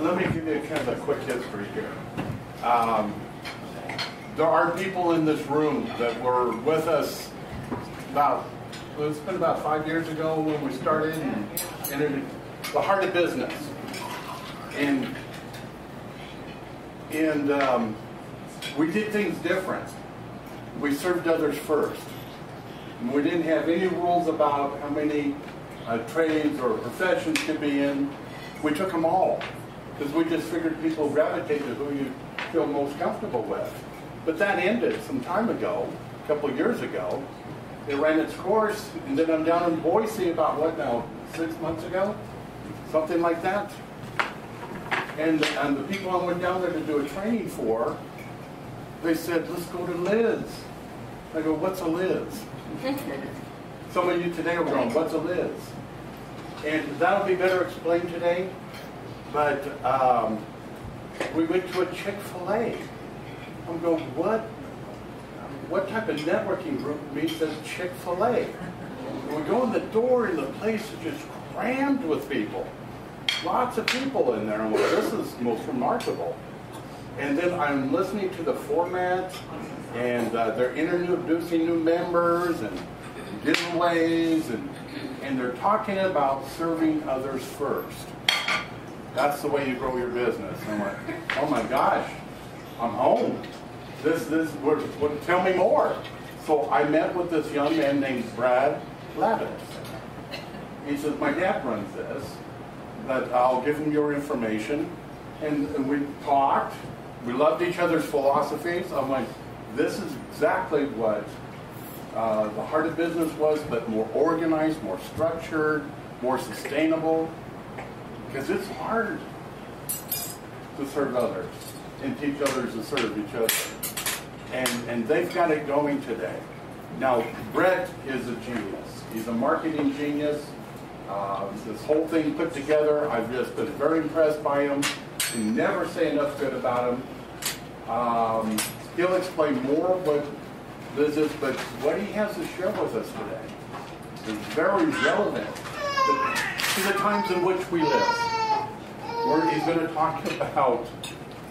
let me give you kind of a quick history here. There are people in this room that were with us it's been about 5 years ago when we started and entered the heart of business. And we did things different. We served others first. And we didn't have any rules about how many trades or professions could be in. We took them all because we just figured people gravitate to who you feel most comfortable with. But that ended some time ago, a couple of years ago. It ran its course, and then I'm down in Boise about, 6 months ago? Something like that. And the people I went down there to do a training for, they said, let's go to Liz. I go, what's a Liz? Some of you today are going, what's a Liz? And that'll be better explained today. But we went to a Chick-fil-A. I'm going, what type of networking group meets at Chick-fil-A? And we go in the door and the place is just crammed with people. Lots of people in there. I'm like, this is most remarkable. And then I'm listening to the format, and they're introducing new members and giveaways, and they're talking about serving others first. That's the way you grow your business. And I'm like, oh my gosh, I'm home. Tell me more. So I met with this young man named Labit. He says, my dad runs this, but I'll give him your information. And we talked. We loved each other's philosophies. I'm like, this is exactly what the heart of business was, but more organized, more structured, more sustainable. Because it's hard to serve others and teach others to serve each other. And they've got it going today. Now, Brett is a genius. He's a marketing genius. This whole thing put together, I've just been very impressed by him. Can never say enough good about him. He'll explain more what this is, but what he has to share with us today is very relevant to the times in which we live. Where he's going to talk about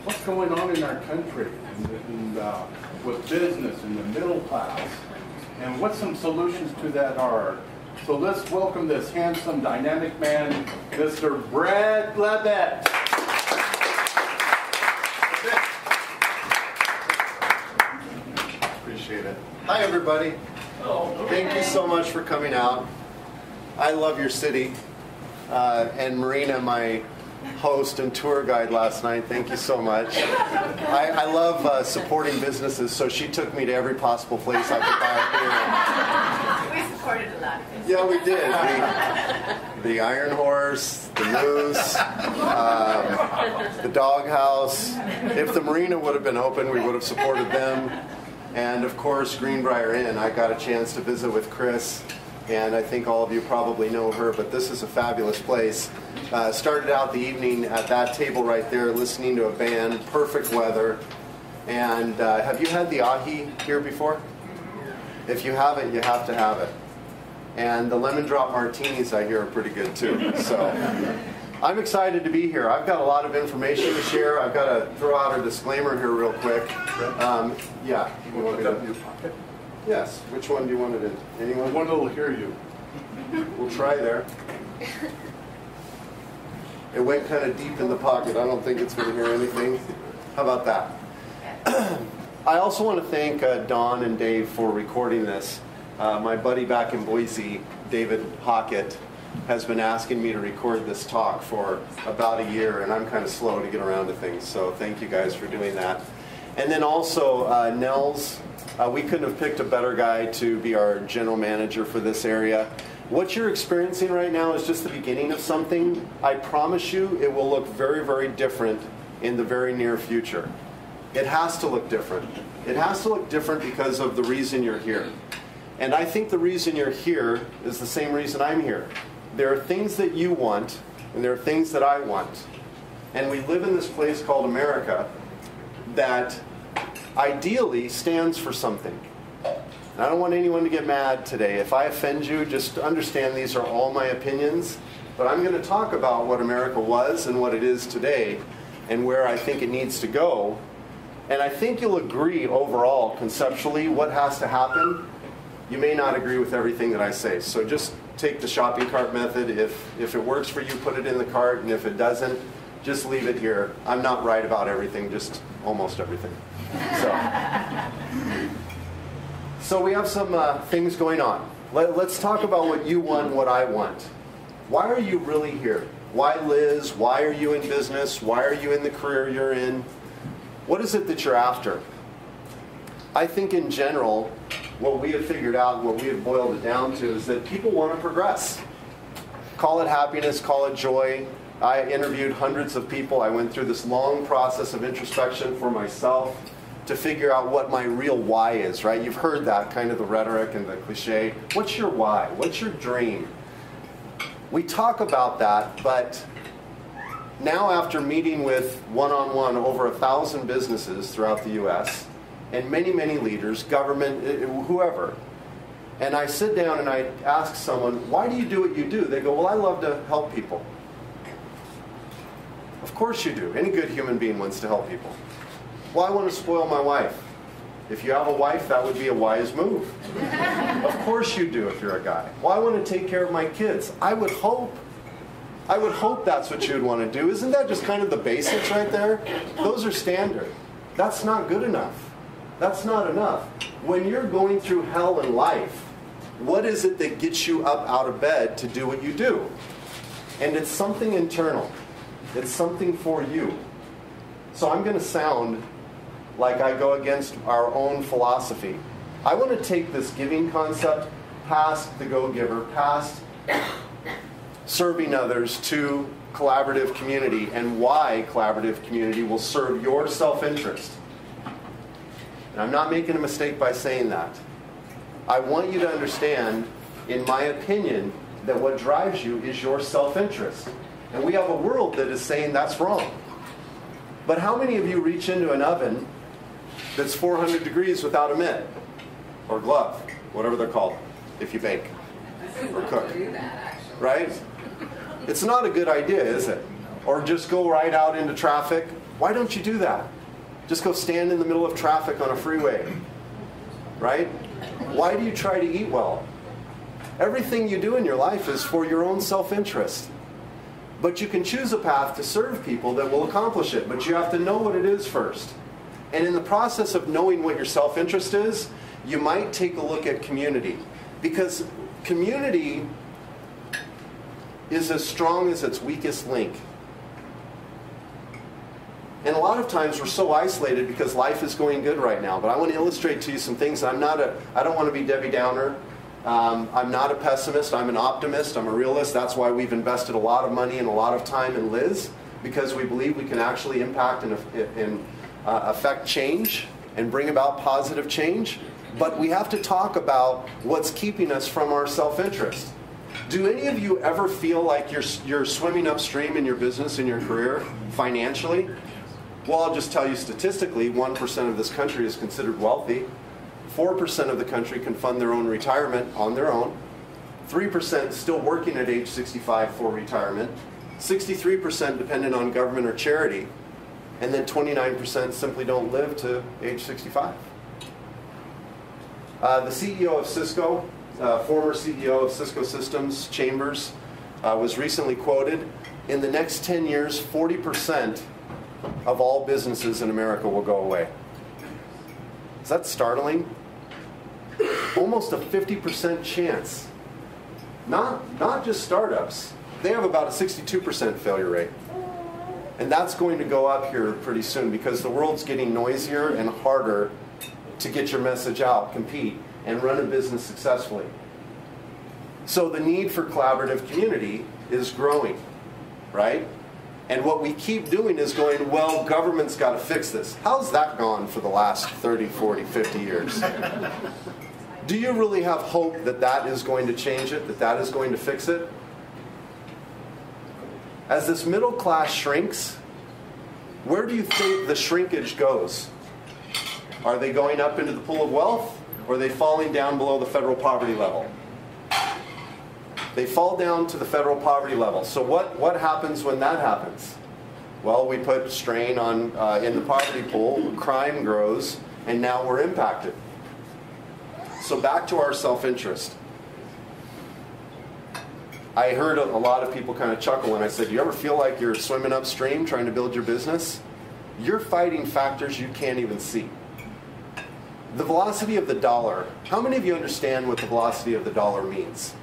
what's going on in our country and with business and the middle class, and what some solutions to that are. So let's welcome this handsome, dynamic man, Mr. Brett Labit. Appreciate it. Hi, everybody. Thank you so much for coming out. I love your city. And Marina, my host and tour guide last night, thank you so much. I love supporting businesses, so she took me to every possible place I could buy a beer. We supported a lot. Yeah, we did. The Iron Horse, the Moose, the Doghouse. If the Marina would have been open, we would have supported them. And of course, Greenbriar Inn. I got a chance to visit with Chris, and I think all of you probably know her, but this is a fabulous place. Started out the evening at that table right there, listening to a band, perfect weather. And have you had the ahi here before? If you haven't, you have to have it. And the lemon drop martinis, I hear, are pretty good too. So I'm excited to be here. I've got a lot of information to share. I've got to throw out a disclaimer here real quick. Yeah. You want it up in your pocket? Yes. Which one do you want it in? Anyone? One that'll hear you. We'll try there. It went kind of deep in the pocket. I don't think it's going to hear anything. How about that? I also want to thank Don and Dave for recording this. My buddy back in Boise, David Hockett, has been asking me to record this talk for about a year, and I'm kind of slow to get around to things, so thank you guys for doing that. And then also Nels, we couldn't have picked a better guy to be our general manager for this area. What you're experiencing right now is just the beginning of something. I promise you it will look very, very different in the very near future. It has to look different. It has to look different because of the reason you're here. And I think the reason you're here is the same reason I'm here. There are things that you want, and there are things that I want. And we live in this place called America that ideally stands for something. And I don't want anyone to get mad today. If I offend you, just understand these are all my opinions. But I'm going to talk about what America was and what it is today and where I think it needs to go. And I think you'll agree overall, conceptually, what has to happen. You may not agree with everything that I say. So just take the shopping cart method. If it works for you, put it in the cart. And if it doesn't, just leave it here. I'm not right about everything, just almost everything. So we have some things going on. Let's talk about what you want, what I want. Why are you really here? Why Liz? Why are you in business? Why are you in the career you're in? What is it that you're after? I think in general, what we have figured out, what we have boiled it down to, is that people want to progress. Call it happiness, call it joy. I interviewed hundreds of people. I went through this long process of introspection for myself to figure out what my real why is, right? You've heard that, kind of the rhetoric and the cliche. What's your why? What's your dream? We talk about that, but now after meeting with one-on-one over 1,000 businesses throughout the U.S., and many, many leaders, government, whoever, and I sit down and I ask someone, why do you do what you do? They go, well, I love to help people. Of course you do. Any good human being wants to help people. Well, I want to spoil my wife. If you have a wife, that would be a wise move. Of course you do if you're a guy. Well, I want to take care of my kids. I would hope that's what you'd want to do. Isn't that just kind of the basics right there? Those are standard. That's not good enough. That's not enough. When you're going through hell in life, what is it that gets you up out of bed to do what you do? And it's something internal. It's something for you. So I'm going to sound like I go against our own philosophy. I want to take this giving concept past the go-giver, past serving others, to collaborative community, and why collaborative community will serve your self-interest. And I'm not making a mistake by saying that. I want you to understand, in my opinion, that what drives you is your self-interest. And we have a world that is saying that's wrong. But how many of you reach into an oven that's 400 degrees without a mitt or glove, whatever they're called, if you bake or cook? Right? It's not a good idea, is it? Or just go right out into traffic. Why don't you do that? Just go stand in the middle of traffic on a freeway. Right? Why do you try to eat well? Everything you do in your life is for your own self-interest. But you can choose a path to serve people that will accomplish it. But you have to know what it is first. And in the process of knowing what your self-interest is, you might take a look at community. Because community is as strong as its weakest link. And a lot of times we're so isolated because life is going good right now. But I want to illustrate to you some things. I don't want to be Debbie Downer. I'm not a pessimist. I'm an optimist. I'm a realist. That's why we've invested a lot of money and a lot of time in Liz, because we believe we can actually impact and affect change and bring about positive change. But we have to talk about what's keeping us from our self-interest. Do any of you ever feel like you're swimming upstream in your business, in your career, financially? Well, I'll just tell you statistically, 1% of this country is considered wealthy. 4% of the country can fund their own retirement on their own. 3% still working at age 65 for retirement. 63% dependent on government or charity. And then 29% simply don't live to age 65. The CEO of Cisco, former CEO of Cisco Systems, Chambers, was recently quoted, in the next 10 years, 40% of all businesses in America will go away. Is that startling? Almost a 50% chance. Not just startups. They have about a 62% failure rate. And that's going to go up here pretty soon because the world's getting noisier and harder to get your message out, compete, and run a business successfully. So the need for collaborative community is growing, right? And what we keep doing is going, well, government's got to fix this. How's that gone for the last 30, 40, 50 years? Do you really have hope that that is going to change it, that that is going to fix it? As this middle class shrinks, where do you think the shrinkage goes? Are they going up into the pool of wealth, or are they falling down below the federal poverty level? They fall down to the federal poverty level. So what happens when that happens? Well, we put strain on in the poverty pool, crime grows, and now we're impacted. So back to our self-interest. I heard a lot of people kind of chuckle when I said, you ever feel like you're swimming upstream trying to build your business? You're fighting factors you can't even see. The velocity of the dollar. How many of you understand what the velocity of the dollar means?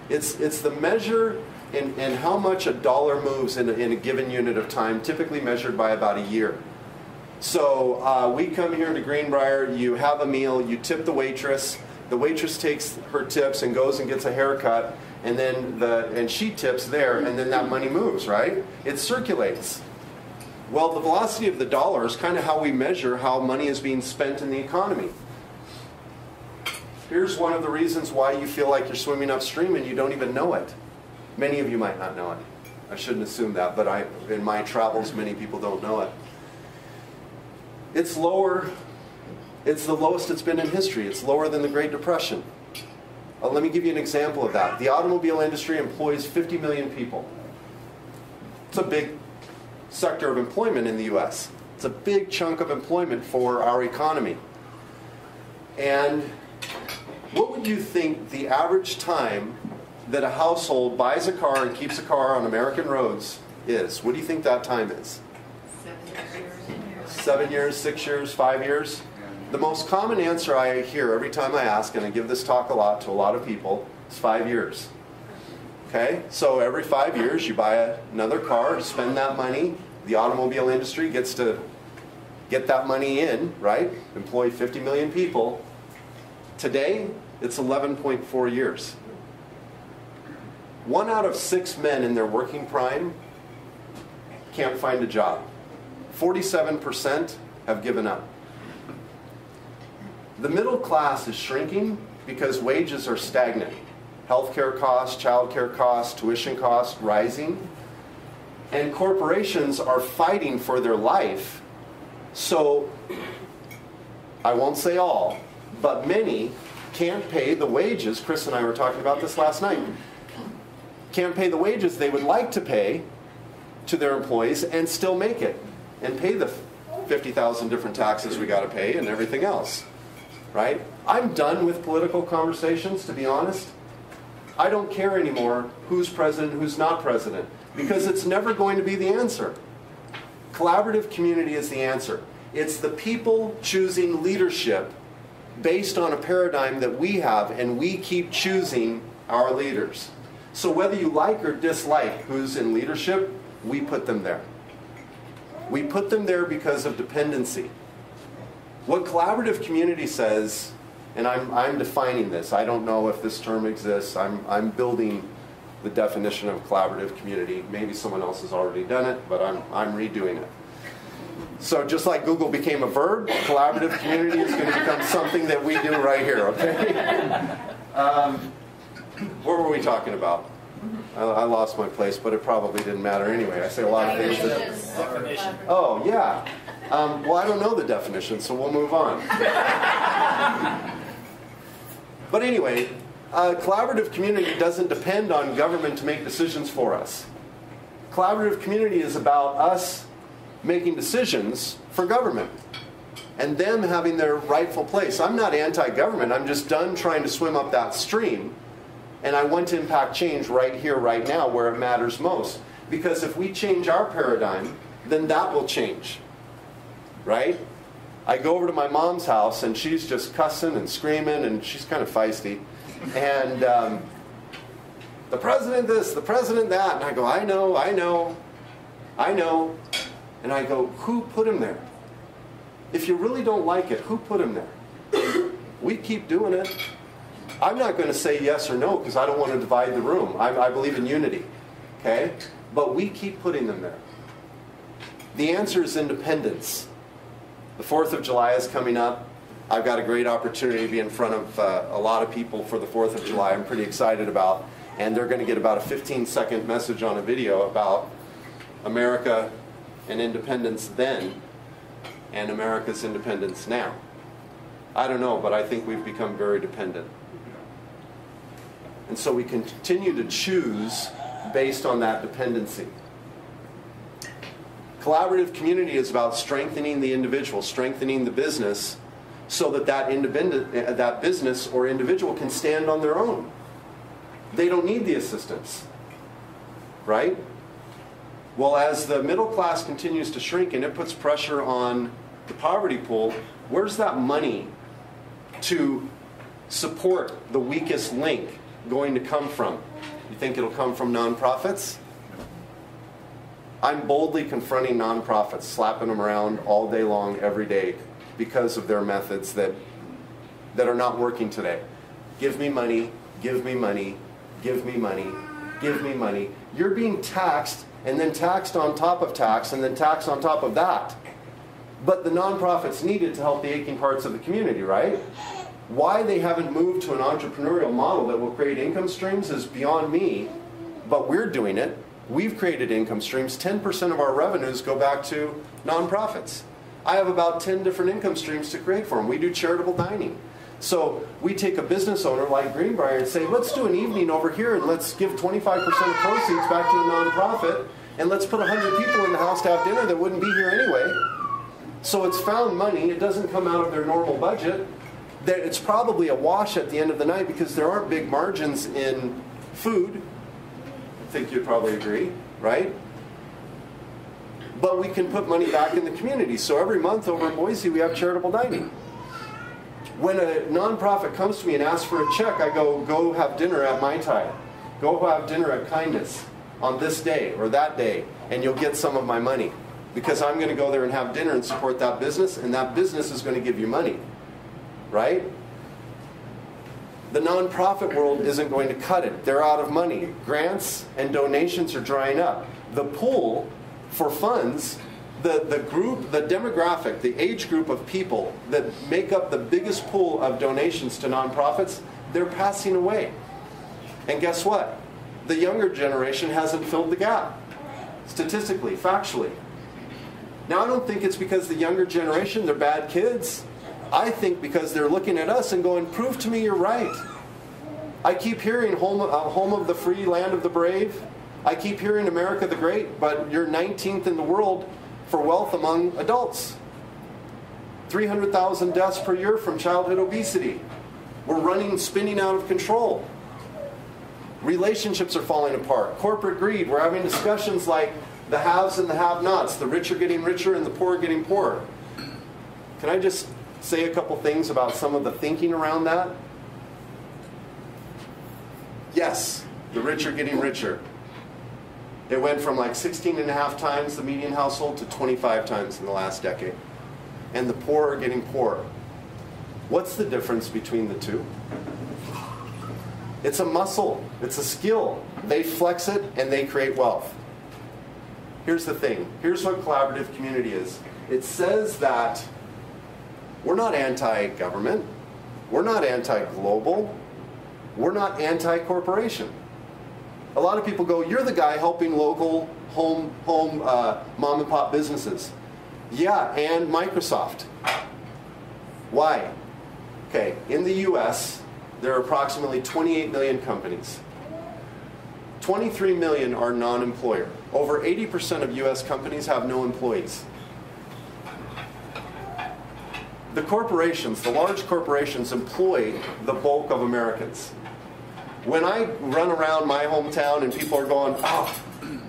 It's the measure in how much a dollar moves in a given unit of time, typically measured by about a year. So we come here to Greenbriar, you have a meal, you tip the waitress takes her tips and goes and gets a haircut, and then she tips there, and then that money moves, right? It circulates. Well, the velocity of the dollar is kind of how we measure how money is being spent in the economy. Here's one of the reasons why you feel like you're swimming upstream and you don't even know it. Many of you might not know it. I shouldn't assume that, but in my travels, many people don't know it. It's lower. It's the lowest it's been in history. It's lower than the Great Depression. Let me give you an example of that. The automobile industry employs 50 million people. It's a big sector of employment in the U.S. It's a big chunk of employment for our economy. And what would you think the average time that a household buys a car and keeps a car on American roads is? What do you think that time is? 7 years, 6 years, 5 years? The most common answer I hear every time I ask, and I give this talk a lot to a lot of people, is 5 years. Okay? So every 5 years you buy another car, spend that money. The automobile industry gets to get that money in, right? Employ 50 million people. Today, it's 11.4 years. 1 out of 6 men in their working prime can't find a job. 47% have given up. The middle class is shrinking because wages are stagnant. Healthcare costs, childcare costs, tuition costs rising. And corporations are fighting for their life. So, I won't say all, but many can't pay the wages. Chris and I were talking about this last night. Can't pay the wages they would like to pay to their employees and still make it. And pay the 50,000 different taxes we got to pay and everything else. Right? I'm done with political conversations, to be honest. I don't care anymore who's president, who's not president, because it's never going to be the answer. Collaborative community is the answer. It's the people choosing leadership based on a paradigm that we have, and we keep choosing our leaders. So whether you like or dislike who's in leadership, we put them there. We put them there because of dependency. What collaborative community says, and I'm defining this, I don't know if this term exists, I'm building the definition of collaborative community. Maybe someone else has already done it, but I'm redoing it. So just like Google became a verb, collaborative community is going to become something that we do right here, okay? What were we talking about? I lost my place, but it probably didn't matter anyway. I say a lot of things that... Definition. Oh, yeah. Well, I don't know the definition, so we'll move on. But anyway, collaborative community doesn't depend on government to make decisions for us. Collaborative community is about us making decisions for government and them having their rightful place. I'm not anti-government. I'm just done trying to swim up that stream. And I want to impact change right here, right now, where it matters most. Because if we change our paradigm, then that will change. Right? I go over to my mom's house, and she's just cussing and screaming, and she's kind of feisty. And the president this, the president that. And I go, I know. And I go, who put him there? If you really don't like it, who put him there? We keep doing it. I'm not going to say yes or no because I don't want to divide the room. I believe in unity. Okay? But we keep putting them there. The answer is independence. The 4th of July is coming up. I've got a great opportunity to be in front of a lot of people for the 4th of July. I'm pretty excited about. And they're going to get about a 15-second message on a video about America and independence then and America's independence now. I don't know, but I think we've become very dependent. And so we continue to choose based on that dependency. Collaborative community is about strengthening the individual, strengthening the business, so that that business or individual can stand on their own. They don't need the assistance, right? Well, as the middle class continues to shrink and it puts pressure on the poverty pool, where's that money to support the weakest link going to come from? You think it'll come from nonprofits? I'm boldly confronting nonprofits, slapping them around all day long, every day, because of their methods that are not working today. Give me money, give me money, give me money, give me money. You're being taxed, and then taxed on top of tax, and then taxed on top of that. But the nonprofits needed to help the aching parts of the community, right? Why they haven't moved to an entrepreneurial model that will create income streams is beyond me, but we're doing it. We've created income streams. 10% of our revenues go back to nonprofits. I have about 10 different income streams to create for them. We do charitable dining. So we take a business owner like Greenbriar and say, let's do an evening over here and let's give 25% of proceeds back to a nonprofit, and let's put 100 people in the house to have dinner that wouldn't be here anyway. So it's found money. It doesn't come out of their normal budget. It's probably a wash at the end of the night because there aren't big margins in food. I think you'd probably agree, right? But we can put money back in the community. So every month over in Boise, we have charitable dining. When a nonprofit comes to me and asks for a check, I go have dinner at Mai Tai. Go have dinner at Kindness on this day or that day, and you'll get some of my money. Because I'm going to go there and have dinner and support that business, and that business is going to give you money, right? The nonprofit world isn't going to cut it. They're out of money. Grants and donations are drying up. The pool for funds, the demographic, the age group of people that make up the biggest pool of donations to nonprofits, they're passing away. And guess what? The younger generation hasn't filled the gap, statistically, factually. Now, I don't think it's because the younger generation, they're bad kids. I think because they're looking at us and going, prove to me you're right. I keep hearing home of the free, land of the brave. I keep hearing America the Great, but you're 19th in the world for wealth among adults. 300,000 deaths per year from childhood obesity. We're spinning out of control. Relationships are falling apart. Corporate greed. We're having discussions like the haves and the have-nots. The rich are getting richer and the poor are getting poorer. Can I just say a couple things about some of the thinking around that? Yes, the rich are getting richer. It went from like 16.5 times the median household to 25 times in the last decade. And the poor are getting poorer. What's the difference between the two? It's a muscle. It's a skill. They flex it and they create wealth. Here's the thing. Here's what collaborative community is. It says that we're not anti-government. We're not anti-global. We're not anti-corporation. A lot of people go, you're the guy helping local home mom and pop businesses. Yeah, and Microsoft. Why? Okay, in the US, there are approximately 28 million companies. 23 million are non-employer. Over 80% of US companies have no employees. The corporations, the large corporations, employ the bulk of Americans. When I run around my hometown and people are going, oh,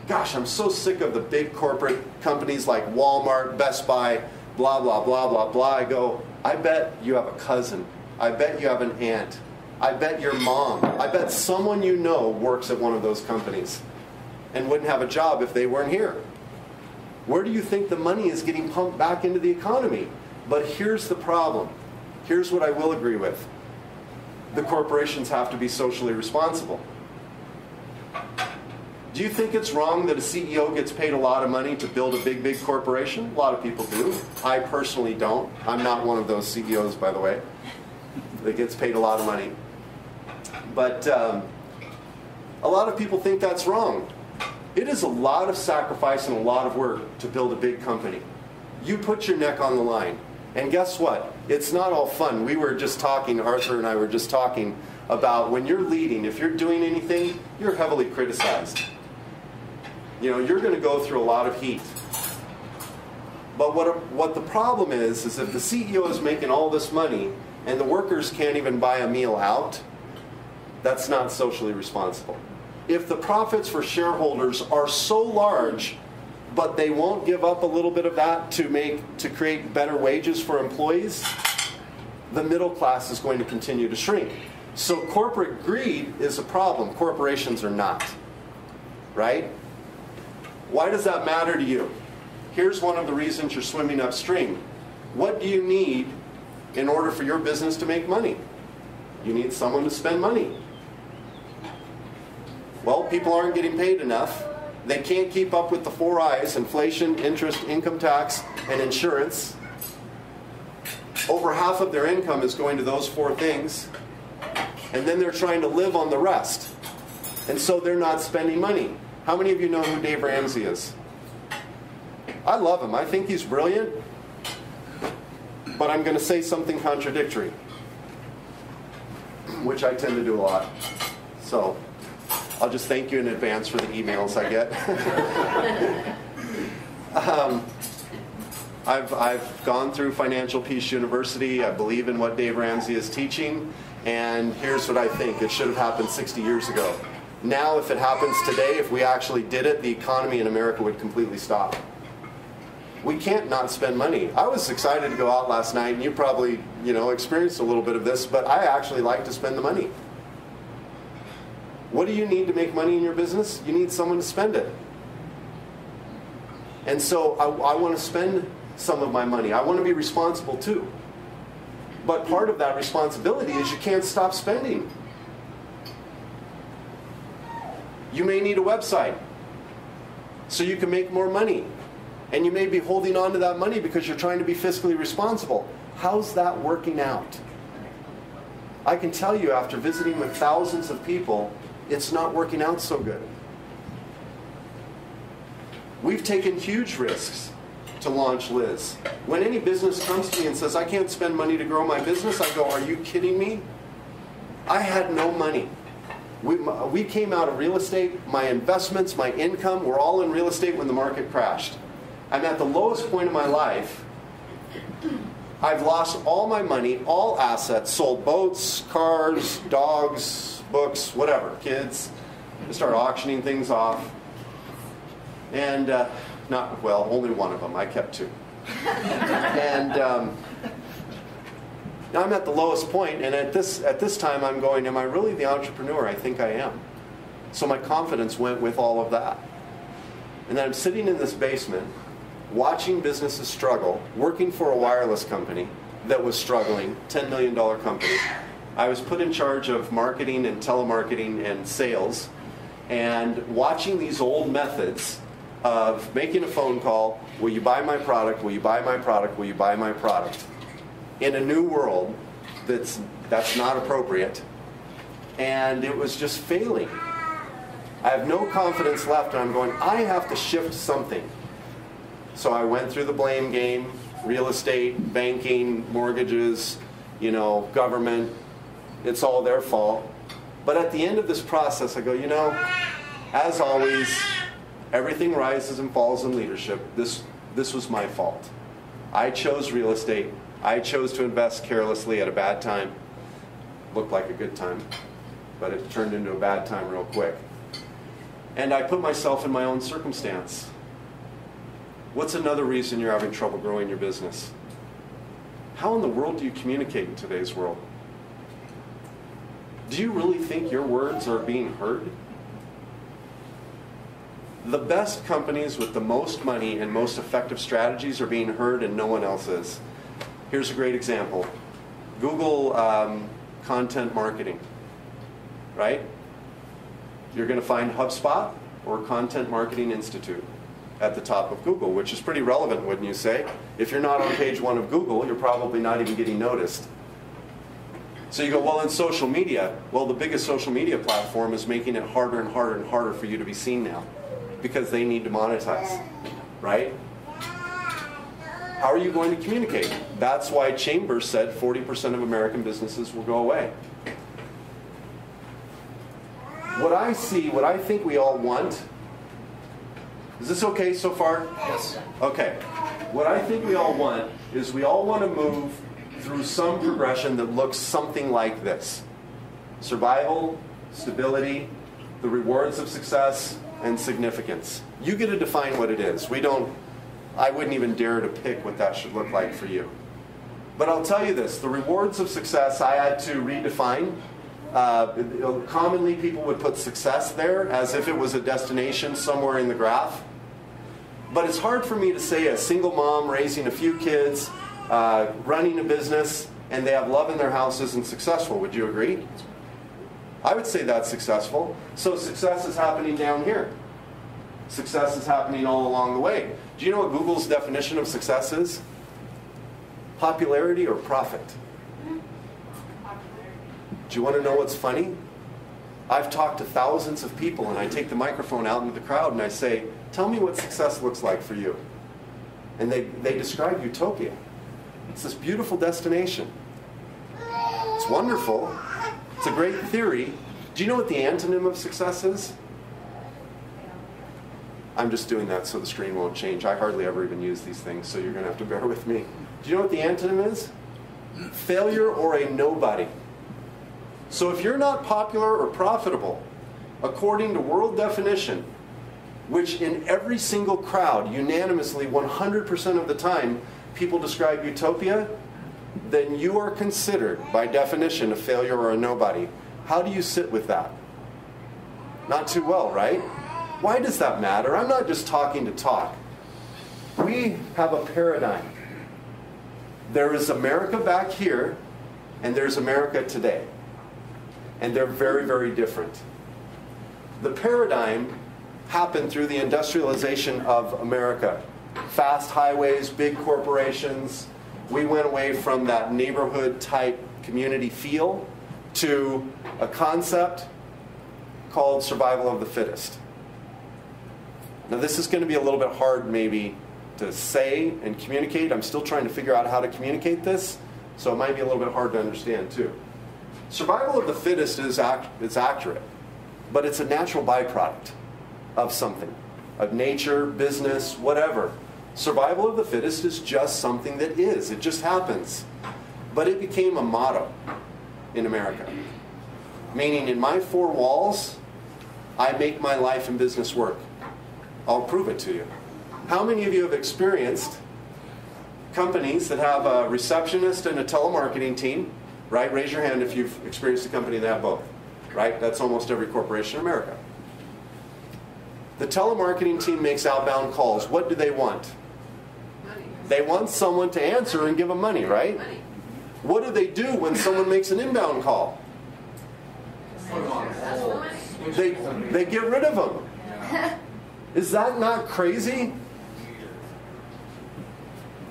gosh, I'm so sick of the big corporate companies like Walmart, Best Buy, blah, blah, blah, blah, blah. I go, I bet you have a cousin. I bet you have an aunt. I bet your mom. I bet someone you know works at one of those companies and wouldn't have a job if they weren't here. Where do you think the money is getting pumped back into the economy? But here's the problem. Here's what I will agree with. The corporations have to be socially responsible. Do you think it's wrong that a CEO gets paid a lot of money to build a big, big corporation? A lot of people do. I personally don't. I'm not one of those CEOs, by the way, that gets paid a lot of money. But a lot of people think that's wrong. It is a lot of sacrifice and a lot of work to build a big company. You put your neck on the line. And guess what? It's not all fun. We were just talking, Arthur and I were just talking about when you're leading, if you're doing anything, you're heavily criticized. You know, you're going to go through a lot of heat. But what the problem is if the CEO is making all this money and the workers can't even buy a meal out, that's not socially responsible. If the profits for shareholders are so large, but they won't give up a little bit of that to create better wages for employees, the middle class is going to continue to shrink. So corporate greed is a problem. Corporations are not. Right? Why does that matter to you? Here's one of the reasons you're swimming upstream. What do you need in order for your business to make money? You need someone to spend money. Well, people aren't getting paid enough. They can't keep up with the 4 I's: inflation, interest, income tax, and insurance. Over half of their income is going to those 4 things. And then they're trying to live on the rest. And so they're not spending money. How many of you know who Dave Ramsey is? I love him. I think he's brilliant. But I'm going to say something contradictory, which I tend to do a lot. So I'll just thank you in advance for the emails I get. I've gone through Financial Peace University. I believe in what Dave Ramsey is teaching. And here's what I think. It should have happened 60 years ago. Now, if it happens today, if we actually did it, the economy in America would completely stop. We can't not spend money. I was excited to go out last night, and you probably, experienced a little bit of this, but I actually like to spend the money. What do you need to make money in your business? You need someone to spend it. And so I want to spend some of my money. I want to be responsible too. But part of that responsibility is you can't stop spending. You may need a website so you can make more money. And you may be holding on to that money because you're trying to be fiscally responsible. How's that working out? I can tell you, after visiting with thousands of people, it's not working out so good. We've taken huge risks to launch Liz. When any business comes to me and says, I can't spend money to grow my business, I go, are you kidding me? I had no money. We came out of real estate. My investments, my income were all in real estate when the market crashed. I'm at the lowest point of my life. I've lost all my money, all assets, sold boats, cars, dogs, books, whatever, kids. I started auctioning things off. And, only one of them. I kept 2. And now I'm at the lowest point, and at this time I'm going, am I really the entrepreneur I think I am? So my confidence went with all of that. And then I'm sitting in this basement, watching businesses struggle, working for a wireless company that was struggling, $10 million company. I was put in charge of marketing and telemarketing and sales, and watching these old methods of making a phone call, will you buy my product, will you buy my product, will you buy my product, in a new world that's not appropriate. And it was just failing. I have no confidence left, and I'm going, I have to shift something. So I went through the blame game, real estate, banking, mortgages, government. It's all their fault. But at the end of this process, I go, as always, everything rises and falls in leadership. This was my fault. I chose real estate. I chose to invest carelessly at a bad time. Looked like a good time, but it turned into a bad time real quick. And I put myself in my own circumstance. What's another reason you're having trouble growing your business? How in the world do you communicate in today's world? Do you really think your words are being heard? The best companies with the most money and most effective strategies are being heard, and no one else is. Here's a great example. Google content marketing, right? You're going to find HubSpot or Content Marketing Institute at the top of Google, which is pretty relevant, wouldn't you say? If you're not on page 1 of Google, you're probably not even getting noticed. So you go, well, in social media, well, the biggest social media platform is making it harder and harder and harder for you to be seen now because they need to monetize, right? How are you going to communicate? That's why Chambers said 40% of American businesses will go away. what I see, what I think we all want, is this okay so far? Yes. Okay. What I think we all want is we all want to move through some progression that looks something like this. Survival, stability, the rewards of success, and significance. You get to define what it is. I wouldn't even dare to pick what that should look like for you. But I'll tell you this, the rewards of success I had to redefine. Commonly people would put success there as if it was a destination somewhere in the graph. But it's hard for me to say a single mom raising a few kids, running a business, and they have love in their house isn't successful. Would you agree? I would say that's successful. So success is happening down here. Success is happening all along the way. Do you know what Google's definition of success is? Popularity or profit? Do you want to know what's funny? I've talked to thousands of people and I take the microphone out into the crowd and I say, tell me what success looks like for you. And they describe utopia. It's this beautiful destination. It's wonderful. It's a great theory. Do you know what the antonym of success is? I'm just doing that so the screen won't change. I hardly ever even use these things, so you're going to have to bear with me. Do you know what the antonym is? Failure or a nobody. So if you're not popular or profitable, according to world definition, which in every single crowd, unanimously, 100% of the time, people describe utopia, then you are considered, by definition, a failure or a nobody. How do you sit with that? Not too well, right? Why does that matter? I'm not just talking to talk. We have a paradigm. There is America back here, and there's America today. And they're very, very different. The paradigm happened through the industrialization of America. Fast highways, big corporations. We went away from that neighborhood-type community feel to a concept called survival of the fittest. Now this is going to be a little bit hard maybe to say and communicate. I'm still trying to figure out how to communicate this, so it might be a little bit hard to understand too. Survival of the fittest is accurate, but it's a natural byproduct of something, of nature, business, whatever. Survival of the fittest is just something that is. It just happens. But it became a motto in America. Meaning in my four walls, I make my life and business work. I'll prove it to you. How many of you have experienced companies that have a receptionist and a telemarketing team? Right? Raise your hand if you've experienced a company that have both. Right? That's almost every corporation in America. The telemarketing team makes outbound calls. What do they want? Money. They want someone to answer and give them money, right? Money. What do they do when someone makes an inbound call? That's the money. They get rid of them. Is that not crazy?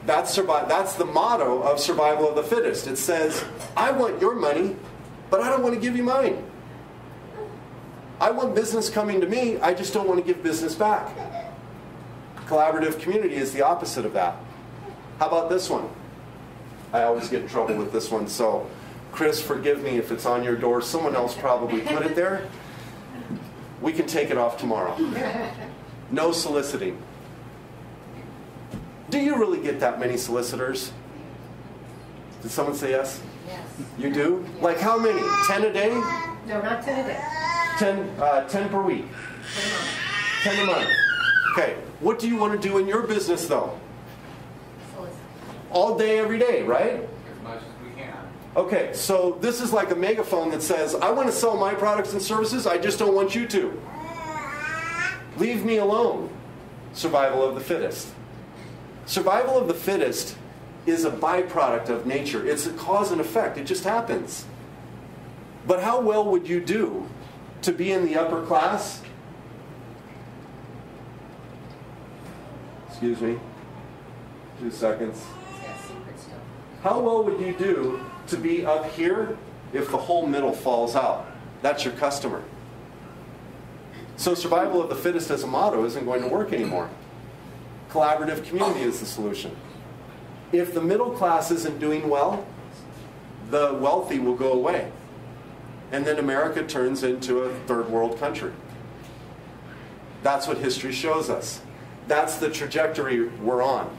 That's the motto of survival of the fittest. It says, I want your money, but I don't want to give you mine. I want business coming to me, I just don't want to give business back. Collaborative community is the opposite of that. How about this one? I always get in trouble with this one, so Chris, forgive me if it's on your door. Someone else probably put it there. We can take it off tomorrow. No soliciting. Do you really get that many solicitors? Did someone say yes? Yes. You do? Like how many? 10 a day? No, not 10 a day. 10 per week. 10 a month. Okay. What do you want to do in your business though? All day, every day, right? As much as we can. Okay, so this is like a megaphone that says, I want to sell my products and services, I just don't want you to. Leave me alone. Survival of the fittest. Survival of the fittest is a byproduct of nature. It's a cause and effect. It just happens. But how well would you do to be in the upper class? Excuse me. 2 seconds. How well would you do to be up here if the whole middle falls out? That's your customer. So survival of the fittest as a motto isn't going to work anymore. Collaborative community is the solution. If the middle class isn't doing well, the wealthy will go away. and then America turns into a third world country. That's what history shows us. That's the trajectory we're on.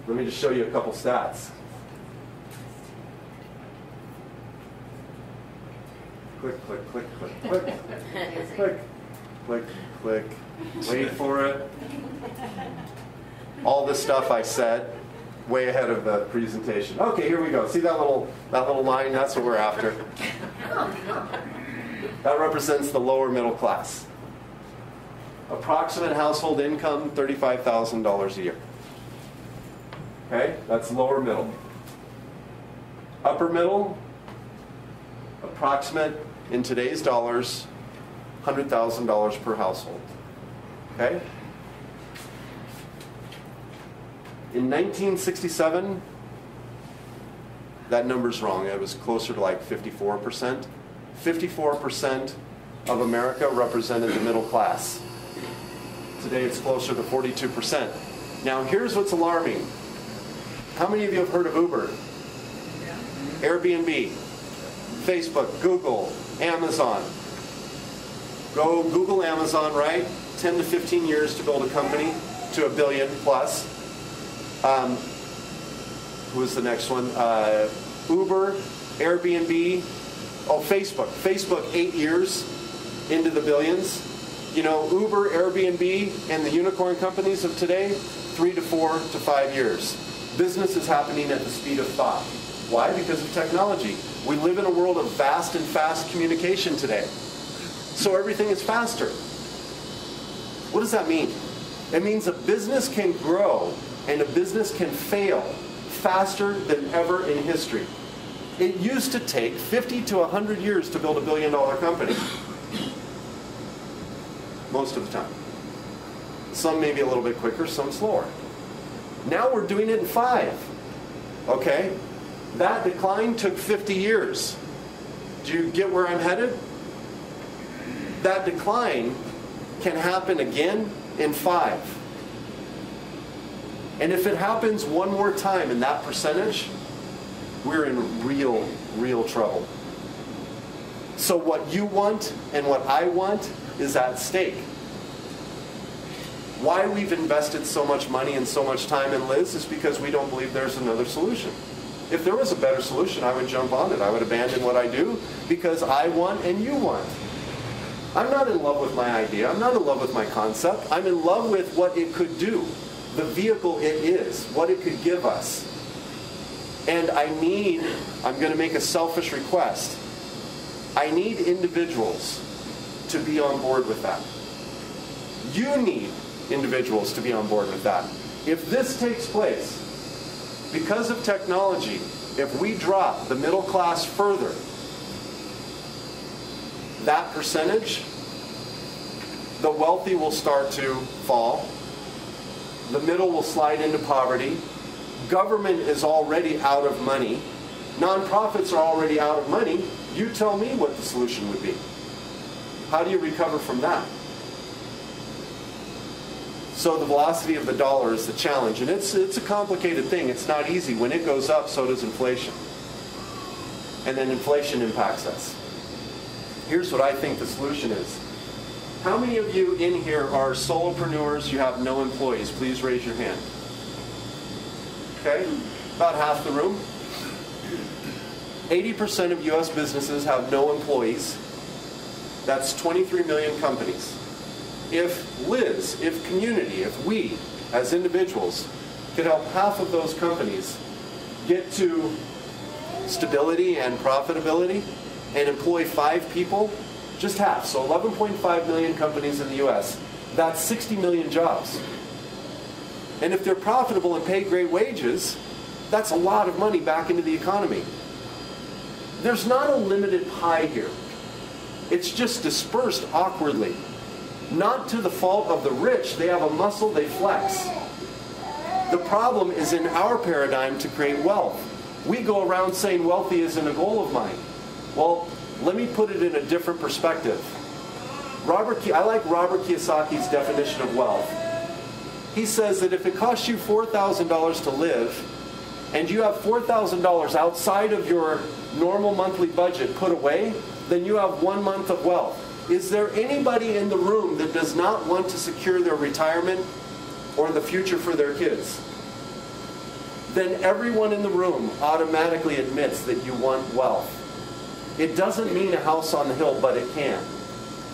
Let me just show you a couple stats. Click, click, click, click, click, click, click, click. Wait for it. All this stuff I said, way ahead of the presentation. Okay, here we go. See that little line? That's what we're after. That represents the lower middle class. Approximate household income, $35,000 a year. Okay, that's lower middle. Upper middle, approximate in today's dollars, $100,000 per household. Okay? In 1967, that number's wrong. It was closer to like 54%. 54% of America represented the middle class. Today it's closer to 42%. Now here's what's alarming. How many of you have heard of Uber? Airbnb, Facebook, Google, Amazon. Go Google Amazon, right? 10 to 15 years to build a company to $1 billion plus. Who was the next one? Uber, Airbnb, Facebook. Facebook, 8 years into the billions. You know, Uber, Airbnb, and the unicorn companies of today, 3 to 4 to 5 years. Business is happening at the speed of thought. Why? Because of technology. We live in a world of vast and fast communication today. So everything is faster. What does that mean? It means a business can grow and a business can fail faster than ever in history. It used to take 50 to 100 years to build $1 billion company. Most of the time. Some maybe a little bit quicker, some slower. Now we're doing it in 5. Okay? That decline took 50 years. Do you get where I'm headed? That decline can happen again in 5. And if it happens one more time in that percentage, we're in real trouble. So what you want and what I want is at stake. Why we've invested so much money and so much time in Liz is because we don't believe there's another solution. If there was a better solution, I would jump on it. I would abandon what I do because I want and you want. I'm not in love with my idea. I'm not in love with my concept. I'm in love with what it could do, the vehicle it is, what it could give us. And I'm going to make a selfish request. I need individuals to be on board with that. You need individuals to be on board with that. If this takes place, because of technology, if we drop the middle class further, that percentage, the wealthy will start to fall. The middle will slide into poverty. Government is already out of money. Nonprofits are already out of money. You tell me what the solution would be. How do you recover from that? So the velocity of the dollar is the challenge. And it's a complicated thing. It's not easy. When it goes up, so does inflation. And then inflation impacts us. Here's what I think the solution is. How many of you in here are solopreneurs? You have no employees. Please raise your hand. Okay? About half the room. 80% of U.S. businesses have no employees. That's 23 million companies. If Liz, if community, if we, as individuals, could help half of those companies get to stability and profitability and employ 5 people, just half, so 11.5 million companies in the U.S., that's 60 million jobs. And if they're profitable and pay great wages, that's a lot of money back into the economy. There's not a limited pie here. It's just dispersed awkwardly. Not to the fault of the rich. They have a muscle, they flex. The problem is in our paradigm to create wealth. We go around saying wealthy isn't a goal of mine. Well, let me put it in a different perspective. I like Robert Kiyosaki's definition of wealth. He says that if it costs you $4,000 to live, and you have $4,000 outside of your normal monthly budget put away, then you have 1 month of wealth. Is there anybody in the room that does not want to secure their retirement or the future for their kids? Then everyone in the room automatically admits that you want wealth. It doesn't mean a house on the hill, but it can.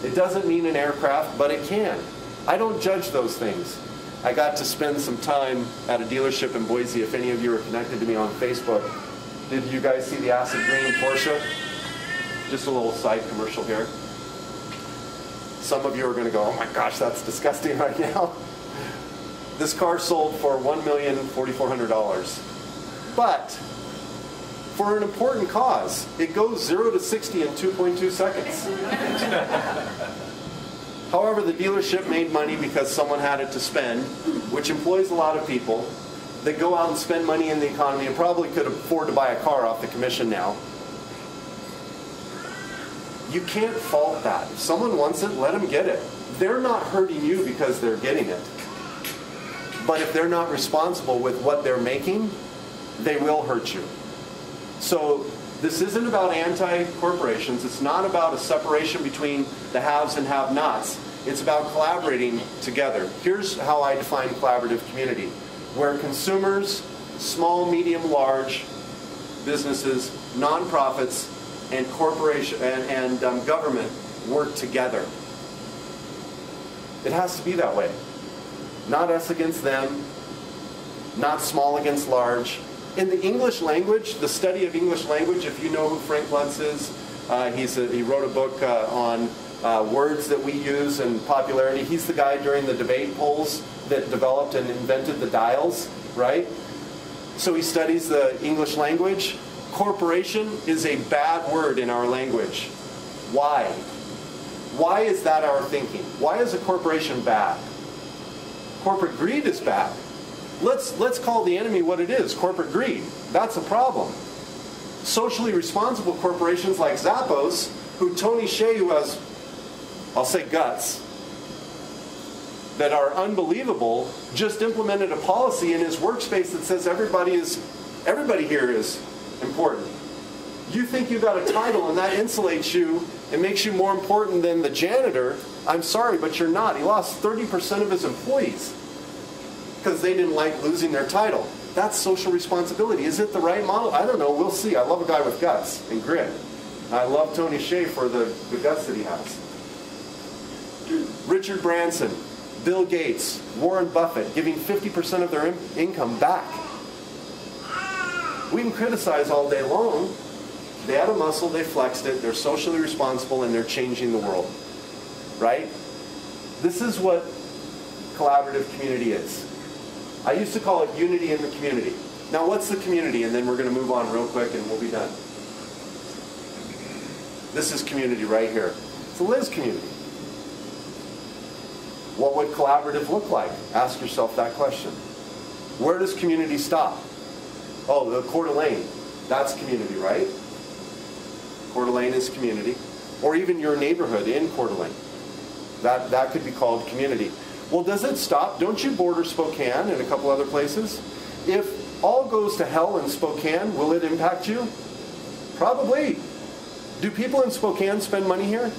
It doesn't mean an aircraft, but it can. I don't judge those things. I got to spend some time at a dealership in Boise. If any of you are connected to me on Facebook, did you guys see the acid green Porsche? Just a little side commercial here. Some of you are going to go, oh my gosh, that's disgusting right now. This car sold for $1,400,000. But for an important cause, it goes 0 to 60 in 2.2 seconds. However, the dealership made money because someone had it to spend, which employs a lot of people that go out and spend money in the economy and probably could afford to buy a car off the commission now. You can't fault that. If someone wants it, let them get it. They're not hurting you because they're getting it. But if they're not responsible with what they're making, they will hurt you. So this isn't about anti-corporations. It's not about a separation between the haves and have-nots. It's about collaborating together. Here's how I define collaborative community, where consumers, small, medium, large businesses, nonprofits, and corporation and government work together. It has to be that way. Not us against them, not small against large. In the English language, the study of English language, if you know who Frank Luntz is, he wrote a book on words that we use and popularity. He's the guy during the debate polls that developed and invented the dials, right? So he studies the English language. Corporation is a bad word in our language. Why? Why is that our thinking? Why is a corporation bad? Corporate greed is bad. Let's call the enemy what it is, corporate greed. That's a problem. Socially responsible corporations like Zappos, who Tony Hsieh, who has, I'll say guts, that are unbelievable, just implemented a policy in his workspace that says everybody here is important. You think you got a title and that insulates you and makes you more important than the janitor. I'm sorry, but you're not. He lost 30% of his employees because they didn't like losing their title. That's social responsibility. Is it the right model? I don't know. We'll see. I love a guy with guts and grit. I love Tony Hsieh for the guts that he has. Richard Branson, Bill Gates, Warren Buffett giving 50% of their income back. We can criticize all day long. They had a muscle, they flexed it, they're socially responsible, and they're changing the world. Right? This is what collaborative community is. I used to call it unity in the community. Now what's the community? And then we're going to move on real quick and we'll be done. This is community right here. It's a Liz community. What would collaborative look like? Ask yourself that question. Where does community stop? Oh, the Coeur d'Alene. That's community, right? Coeur d'Alene is community. Or even your neighborhood in Coeur d'Alene. That could be called community. Well, does it stop? Don't you border Spokane and a couple other places? If all goes to hell in Spokane, will it impact you? Probably. Do people in Spokane spend money here?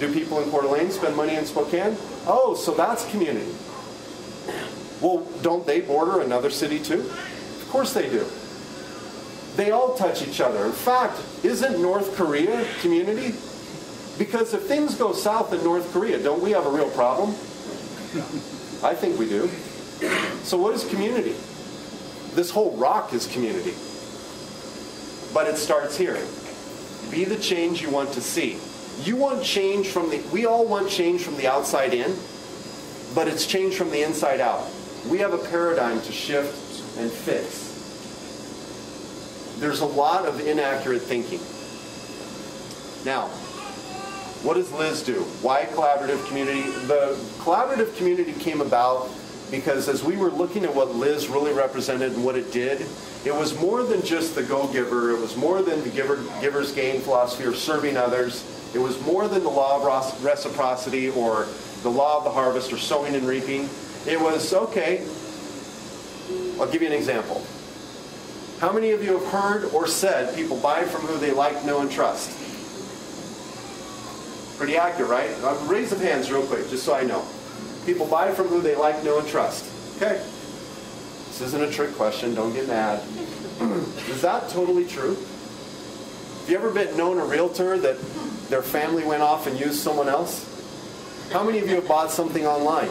Do people in Coeur d'Alene spend money in Spokane? Oh, so that's community. Well, don't they border another city too? Of course they do. They all touch each other. In fact, isn't North Korea community? Because if things go south in North Korea, don't we have a real problem? I think we do. So what is community? This whole rock is community. But it starts here. Be the change you want to see. You want change we all want change from the outside in, but it's change from the inside out. We have a paradigm to shift and fix. There's a lot of inaccurate thinking. Now, what does Liz do? Why collaborative community? The collaborative community came about because as we were looking at what Liz really represented and what it did, it was more than just the go-giver. It was more than the giver's gain philosophy or serving others. It was more than the law of reciprocity or the law of the harvest or sowing and reaping. It was, okay, I'll give you an example. How many of you have heard or said people buy from who they like, know, and trust? Pretty accurate, right? Raise of hands real quick, just so I know. People buy from who they like, know, and trust. Okay. This isn't a trick question. Don't get mad. Is that totally true? Have you ever known a realtor that their family went off and used someone else? How many of you have bought something online?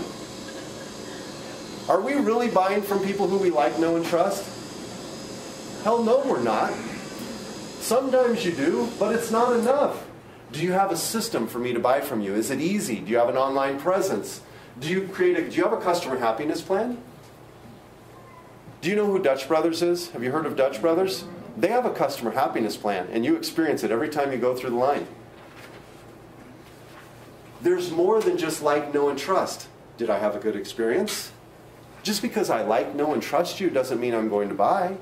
Are we really buying from people who we like, know, and trust? Hell no, we're not. Sometimes you do, but it's not enough. Do you have a system for me to buy from you? Is it easy? Do you have an online presence? Do you have a customer happiness plan? Do you know who Dutch Brothers is? Have you heard of Dutch Brothers? They have a customer happiness plan, and you experience it every time you go through the line. There's more than just like, know, and trust. Did I have a good experience? Just because I like, know, and trust you doesn't mean I'm going to buy.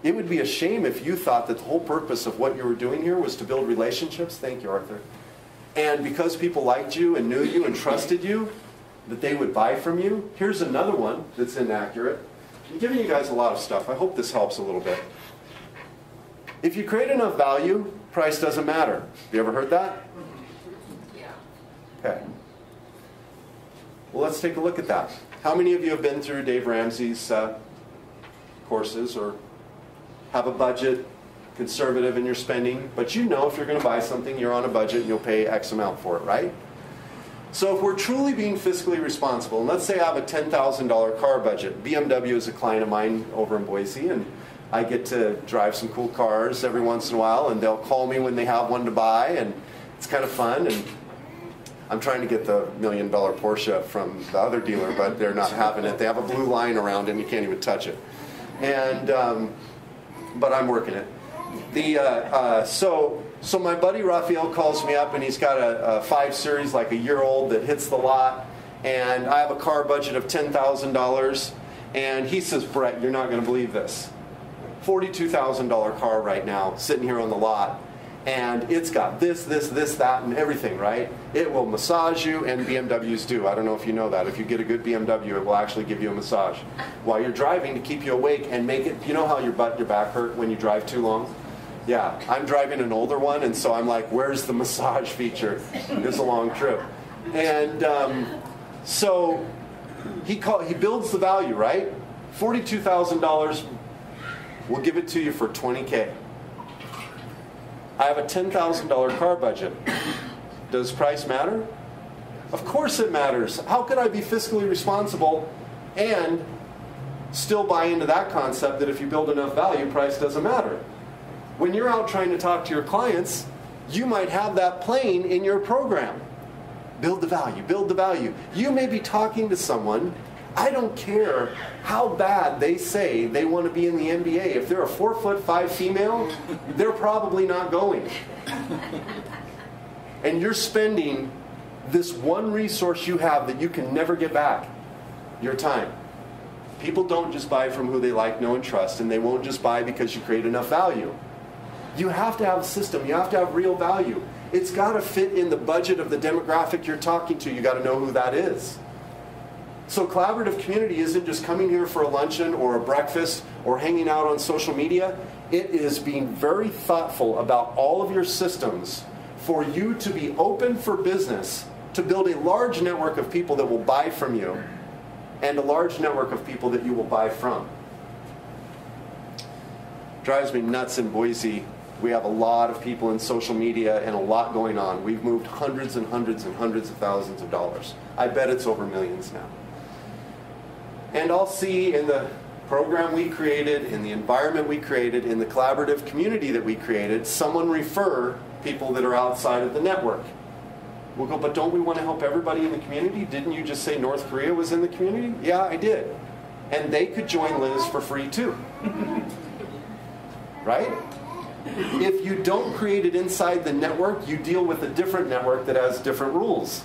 It would be a shame if you thought that the whole purpose of what you were doing here was to build relationships. Thank you, Arthur. And because people liked you and knew you and trusted you, that they would buy from you. Here's another one that's inaccurate. I'm giving you guys a lot of stuff. I hope this helps a little bit. If you create enough value, price doesn't matter. Have you ever heard that? Yeah. Okay. Well, let's take a look at that. How many of you have been through Dave Ramsey's courses or have a budget, conservative in your spending, but you know if you're going to buy something, you're on a budget and you'll pay X amount for it, right? So if we're truly being fiscally responsible, and let's say I have a $10,000 car budget. BMW is a client of mine over in Boise, and I get to drive some cool cars every once in a while, and they'll call me when they have one to buy, and it's kind of fun. And I'm trying to get the $1 million Porsche from the other dealer, but they're not having it. They have a blue line around it, and you can't even touch it. And but I'm working it. So my buddy Raphael calls me up, and he's got a 5 Series, like a year old, that hits the lot, and I have a car budget of $10,000, and he says, Brett, you're not going to believe this. $42,000 car right now, sitting here on the lot, and it's got this, that, and everything, right? It will massage you, and BMWs do. I don't know if you know that. If you get a good BMW, it will actually give you a massage while you're driving to keep you awake and make it, you know how your back hurt when you drive too long? Yeah, I'm driving an older one, and so I'm like, where's the massage feature? It's a long trip. And so he builds the value, right? $42,000, we'll give it to you for $20K. I have a $10,000 car budget. Does price matter? Of course it matters. How could I be fiscally responsible and still buy into that concept that if you build enough value, price doesn't matter? When you're out trying to talk to your clients, you might have that playing in your program. Build the value, build the value. You may be talking to someone, I don't care how bad they say they want to be in the NBA. If they're a 4'5" female, they're probably not going. And you're spending this one resource you have that you can never get back, your time. People don't just buy from who they like, know, and trust, and they won't just buy because you create enough value. You have to have a system. You have to have real value. It's got to fit in the budget of the demographic you're talking to. You got to know who that is. So collaborative community isn't just coming here for a luncheon or a breakfast or hanging out on social media. It is being very thoughtful about all of your systems for you to be open for business, to build a large network of people that will buy from you and a large network of people that you will buy from. Drives me nuts in Boise. We have a lot of people in social media and a lot going on. We've moved hundreds and hundreds and hundreds of thousands of dollars. I bet it's over millions now. And I'll see in the program we created, in the environment we created, in the collaborative community that we created, someone refer people that are outside of the network. We'll go, but don't we want to help everybody in the community? Didn't you just say North Korea was in the community? Yeah, I did. And they could join Liz for free too. Right? If you don't create it inside the network, you deal with a different network that has different rules.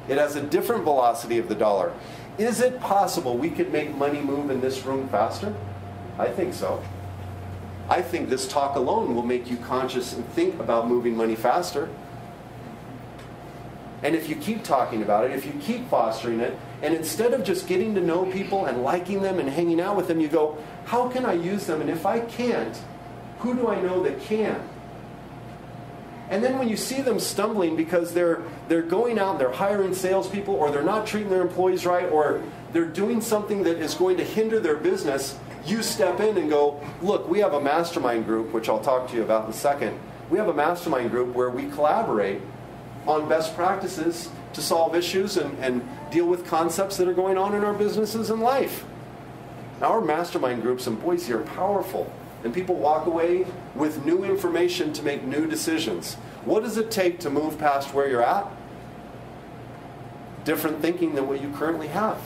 It has a different velocity of the dollar. Is it possible we could make money move in this room faster? I think so. I think this talk alone will make you conscious and think about moving money faster. And if you keep talking about it, if you keep fostering it, and instead of just getting to know people and liking them and hanging out with them, you go, how can I use them? And if I can't, who do I know that can? And then when you see them stumbling because they're going out and they're hiring salespeople, or they're not treating their employees right, or they're doing something that is going to hinder their business, you step in and go, look, we have a mastermind group, which I'll talk to you about in a second. We have a mastermind group where we collaborate on best practices to solve issues and deal with concepts that are going on in our businesses and life. Now, our mastermind groups in Boise are powerful, and people walk away with new information to make new decisions. What does it take to move past where you're at? Different thinking than what you currently have.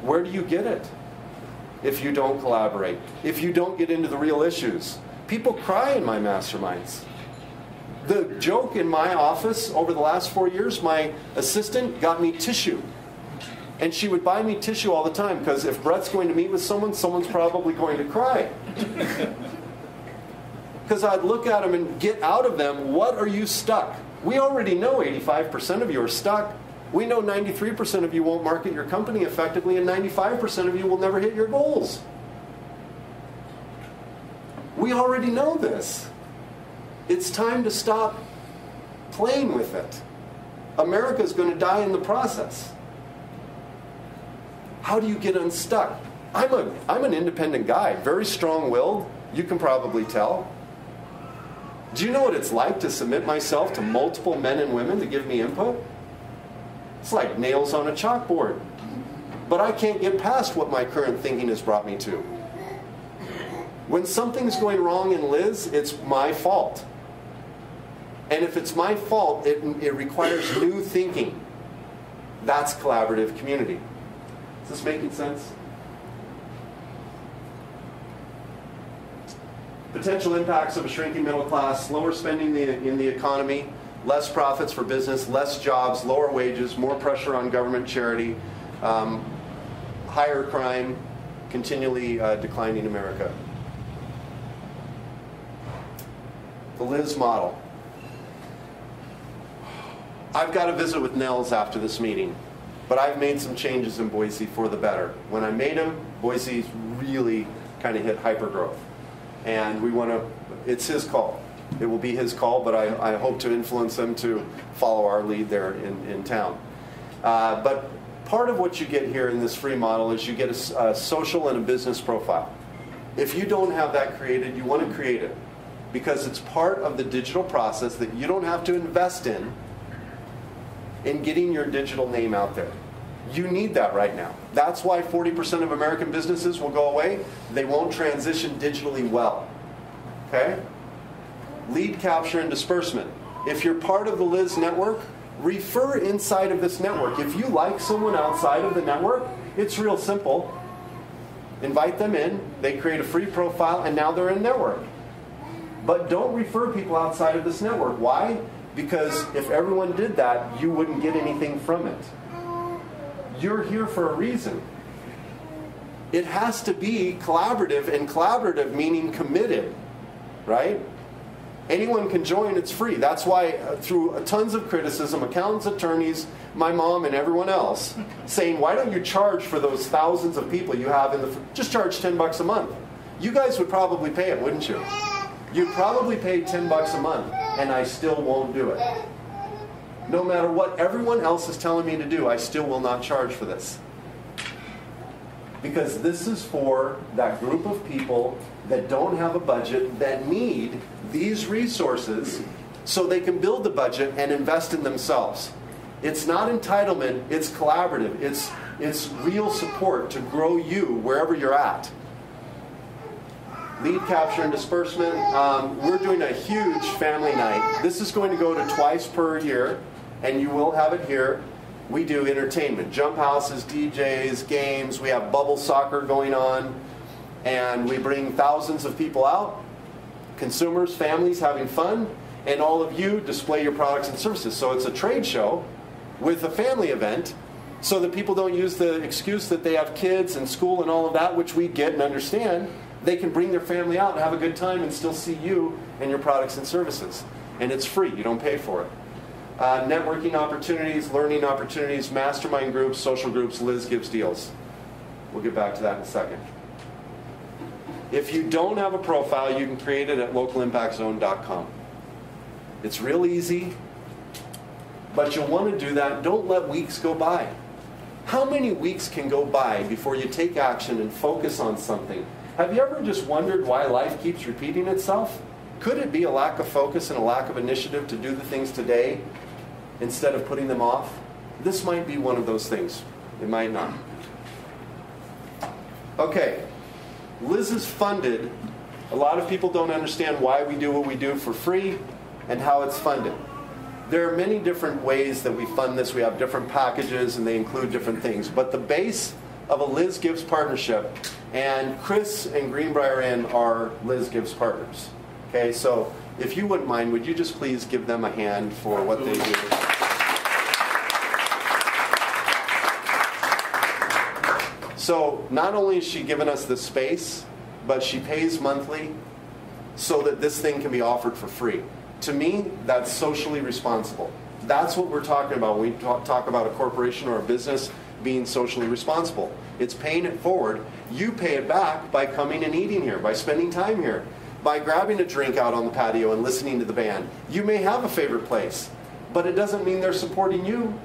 Where do you get it? If you don't collaborate, if you don't get into the real issues. People cry in my masterminds. The joke in my office over the last 4 years, my assistant got me tissue. And she would buy me tissue all the time, because if Brett's going to meet with someone, someone's probably going to cry. Because I'd look at them and get out of them, what are you stuck? We already know 85% of you are stuck. We know 93% of you won't market your company effectively, and 95% of you will never hit your goals. We already know this. It's time to stop playing with it. America's going to die in the process. How do you get unstuck? I'm an independent guy, very strong-willed. You can probably tell. Do you know what it's like to submit myself to multiple men and women to give me input? It's like nails on a chalkboard. But I can't get past what my current thinking has brought me to. When something's going wrong in Liz, it's my fault. And if it's my fault, it requires new thinking. That's collaborative community. Is this making sense? Potential impacts of a shrinking middle class: slower spending in the economy, less profits for business, less jobs, lower wages, more pressure on government charity, higher crime, continually declining America. The Liz model. I've got to visit with Nels after this meeting, but I've made some changes in Boise for the better. When I made them, Boise's really kind of hit hypergrowth. And we want to, it's his call. It will be his call, but I hope to influence him to follow our lead there in town. But part of what you get here in this free model is you get a social and a business profile. If you don't have that created, you want to create it, because it's part of the digital process that you don't have to invest in getting your digital name out there. You need that right now. That's why 40% of American businesses will go away. They won't transition digitally well. Okay? Lead capture and disbursement. If you're part of the Liz network, refer inside of this network. If you like someone outside of the network, it's real simple. Invite them in, they create a free profile, and now they're in network. But don't refer people outside of this network. Why? Because if everyone did that, you wouldn't get anything from it. You're here for a reason. It has to be collaborative, and collaborative meaning committed, right? Anyone can join, it's free. That's why through tons of criticism, accountants, attorneys, my mom, and everyone else, saying, why don't you charge for those thousands of people you have in the, just charge $10 a month. You guys would probably pay it, wouldn't you? You'd probably pay $10 a month, and I still won't do it. No matter what everyone else is telling me to do, I still will not charge for this. Because this is for that group of people that don't have a budget, that need these resources so they can build the budget and invest in themselves. It's not entitlement, it's collaborative. It's real support to grow you wherever you're at. Lead capture and disbursement. We're doing a huge family night. This is going to go to twice per year, and you will have it here. We do entertainment, jump houses, DJs, games. We have bubble soccer going on, and we bring thousands of people out, consumers, families having fun, and all of you display your products and services. So it's a trade show with a family event, so that people don't use the excuse that they have kids and school and all of that, which we get and understand. They can bring their family out and have a good time and still see you and your products and services. And it's free. You don't pay for it. Networking opportunities, learning opportunities, mastermind groups, social groups. Liz gives deals. We'll get back to that in a second. If you don't have a profile, you can create it at localimpactzone.com. It's real easy, but you'll want to do that. Don't let weeks go by. How many weeks can go by before you take action and focus on something? Have you ever just wondered why life keeps repeating itself? Could it be a lack of focus and a lack of initiative to do the things today instead of putting them off? This might be one of those things. It might not. Okay, Liz is funded. A lot of people don't understand why we do what we do for free and how it's funded. There are many different ways that we fund this. We have different packages and they include different things. But the base of a Liz Gives partnership, and Chris and Greenbriar Inn are Liz Gives partners. Okay, so if you wouldn't mind, would you just please give them a hand for what they do? So not only is she giving us the space, but she pays monthly so that this thing can be offered for free. To me, that's socially responsible. That's what we're talking about when we talk about a corporation or a business being socially responsible. It's paying it forward. You pay it back by coming and eating here, by spending time here, by grabbing a drink out on the patio and listening to the band. You may have a favorite place, but it doesn't mean they're supporting you.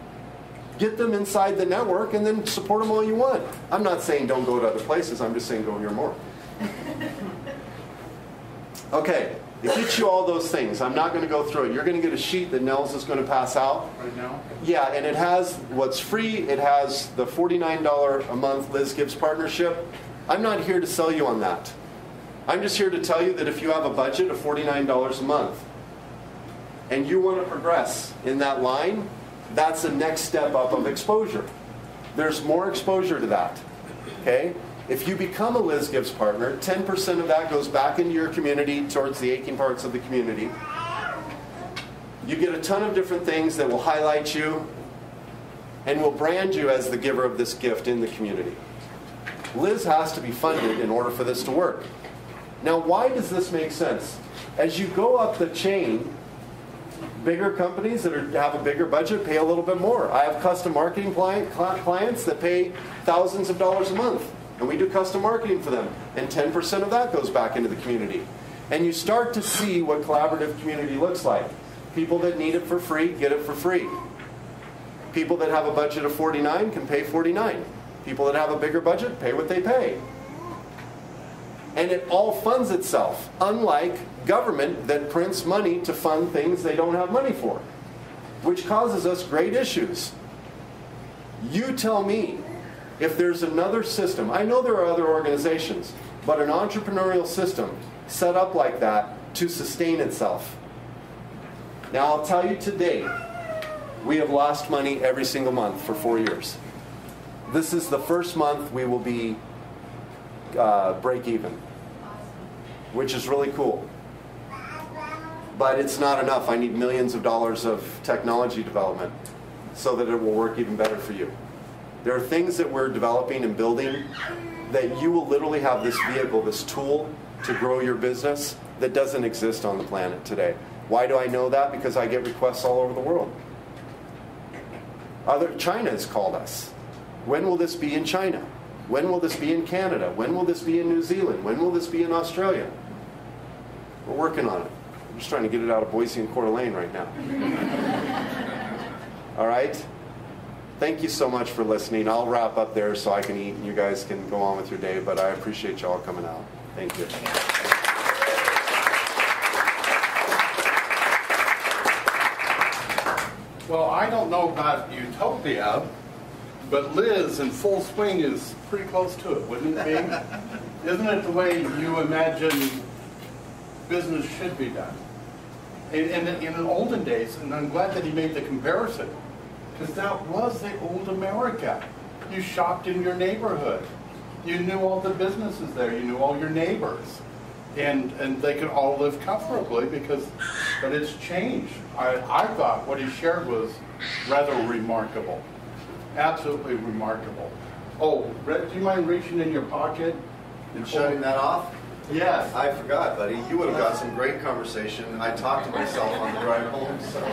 Get them inside the network and then support them all you want. I'm not saying don't go to other places. I'm just saying go here more. Okay, it gets you all those things. I'm not going to go through it. You're going to get a sheet that Nels is going to pass out. Right now? Yeah, and it has what's free. It has the $49 a month Liz Gives partnership. I'm not here to sell you on that. I'm just here to tell you that if you have a budget of $49 a month and you want to progress in that line, that's the next step up of exposure. There's more exposure to that. Okay? If you become a Liz Gives partner, 10% of that goes back into your community towards the aching parts of the community. You get a ton of different things that will highlight you and will brand you as the giver of this gift in the community. Liz has to be funded in order for this to work. Now, why does this make sense? As you go up the chain, bigger companies that have a bigger budget pay a little bit more. I have custom marketing clients that pay thousands of dollars a month. And we do custom marketing for them. And 10% of that goes back into the community. And you start to see what collaborative community looks like. People that need it for free, get it for free. People that have a budget of $49 can pay $49. People that have a bigger budget pay what they pay. And it all funds itself, unlike government that prints money to fund things they don't have money for, which causes us great issues. You tell me if there's another system. I know there are other organizations, but an entrepreneurial system set up like that to sustain itself. Now, I'll tell you today, we have lost money every single month for 4 years. This is the first month we will be break even, which is really cool. But it's not enough. I need millions of dollars of technology development so that it will work even better for you. There are things that we're developing and building that you will literally have this vehicle, this tool to grow your business that doesn't exist on the planet today. Why do I know that? Because I get requests all over the world. China has called us. When will this be in China? When will this be in Canada? When will this be in New Zealand? When will this be in Australia? We're working on it. I'm just trying to get it out of Boise and Coeur d'Alene right now. All right? Thank you so much for listening. I'll wrap up there so I can eat and you guys can go on with your day, but I appreciate you all coming out. Thank you. Well, I don't know about utopia, but Liz in full swing is pretty close to it, wouldn't it be? Isn't it the way you imagine business should be done? In the olden days, and I'm glad that he made the comparison, because that was the old America. You shopped in your neighborhood. You knew all the businesses there. You knew all your neighbors. And they could all live comfortably but it's changed. I thought what he shared was rather remarkable. Absolutely remarkable. Oh, do you mind reaching in your pocket And shutting that off? Yes. I forgot, buddy. You would have got some great conversation. I talked to myself on the drive home, so.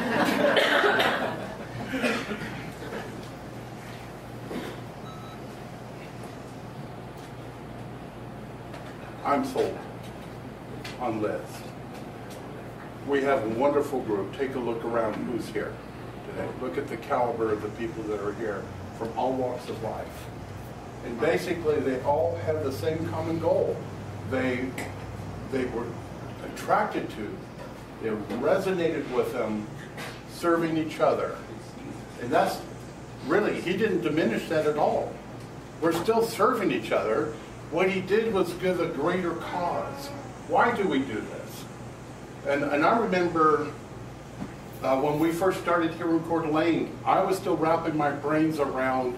I'm sold on Liz. We have a wonderful group. Take a look around who's here today. Look at the caliber of the people that are here from all walks of life. And basically, they all have the same common goal. They were attracted to, they resonated with them, serving each other. And that's really, he didn't diminish that at all. We're still serving each other. What he did was give a greater cause. Why do we do this? And I remember when we first started here in Coeur d'Alene, I was still wrapping my brains around